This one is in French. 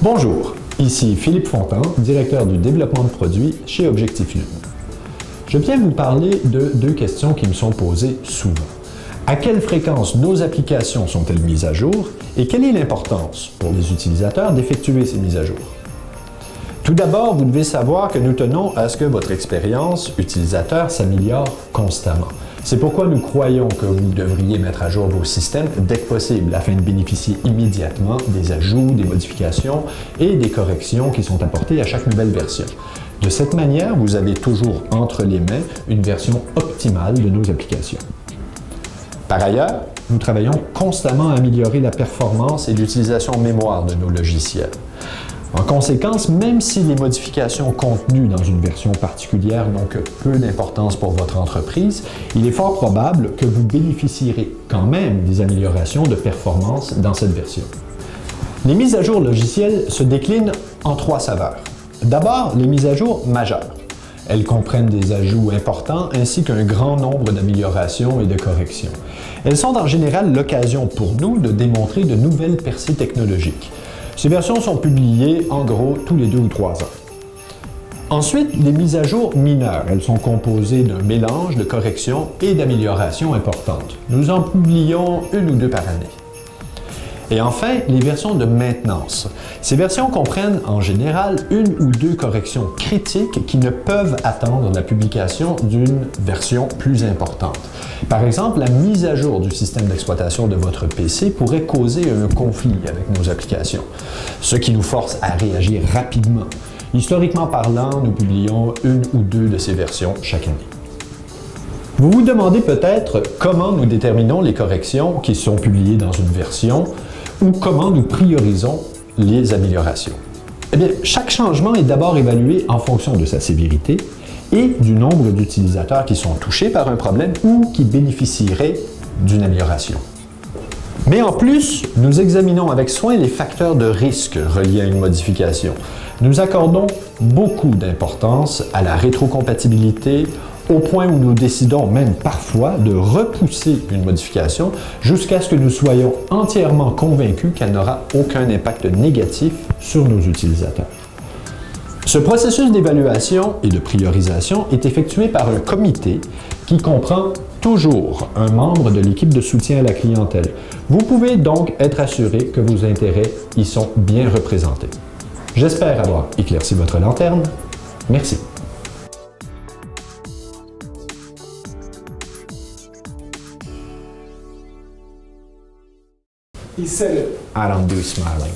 Bonjour, ici Philippe Fontan, directeur du développement de produits chez Objectif Lune. Je viens vous parler de deux questions qui me sont posées souvent. À quelle fréquence nos applications sont-elles mises à jour et quelle est l'importance pour les utilisateurs d'effectuer ces mises à jour? Tout d'abord, vous devez savoir que nous tenons à ce que votre expérience utilisateur s'améliore constamment. C'est pourquoi nous croyons que vous devriez mettre à jour vos systèmes dès que possible afin de bénéficier immédiatement des ajouts, des modifications et des corrections qui sont apportées à chaque nouvelle version. De cette manière, vous avez toujours entre les mains une version optimale de nos applications. Par ailleurs, nous travaillons constamment à améliorer la performance et l'utilisation mémoire de nos logiciels. En conséquence, même si les modifications contenues dans une version particulière n'ont que peu d'importance pour votre entreprise, il est fort probable que vous bénéficierez quand même des améliorations de performance dans cette version. Les mises à jour logicielles se déclinent en trois saveurs. D'abord, les mises à jour majeures. Elles comprennent des ajouts importants ainsi qu'un grand nombre d'améliorations et de corrections. Elles sont en général l'occasion pour nous de démontrer de nouvelles percées technologiques. Ces versions sont publiées en gros tous les 2 ou 3 ans. Ensuite, les mises à jour mineures. Elles sont composées d'un mélange de corrections et d'améliorations importantes. Nous en publions 1 ou 2 par année. Et enfin, les versions de maintenance. Ces versions comprennent en général 1 ou 2 corrections critiques qui ne peuvent attendre la publication d'une version plus importante. Par exemple, la mise à jour du système d'exploitation de votre PC pourrait causer un conflit avec nos applications, ce qui nous force à réagir rapidement. Historiquement parlant, nous publions 1 ou 2 de ces versions chaque année. Vous vous demandez peut-être comment nous déterminons les corrections qui sont publiées dans une version ou comment nous priorisons les améliorations. Eh bien, chaque changement est d'abord évalué en fonction de sa sévérité et du nombre d'utilisateurs qui sont touchés par un problème ou qui bénéficieraient d'une amélioration. Mais en plus, nous examinons avec soin les facteurs de risque reliés à une modification. Nous accordons beaucoup d'importance à la rétrocompatibilité, au point où nous décidons même parfois de repousser une modification jusqu'à ce que nous soyons entièrement convaincus qu'elle n'aura aucun impact négatif sur nos utilisateurs. Ce processus d'évaluation et de priorisation est effectué par un comité qui comprend toujours un membre de l'équipe de soutien à la clientèle. Vous pouvez donc être assuré que vos intérêts y sont bien représentés. J'espère avoir éclairci votre lanterne. Merci. He said it. I don't do smiling.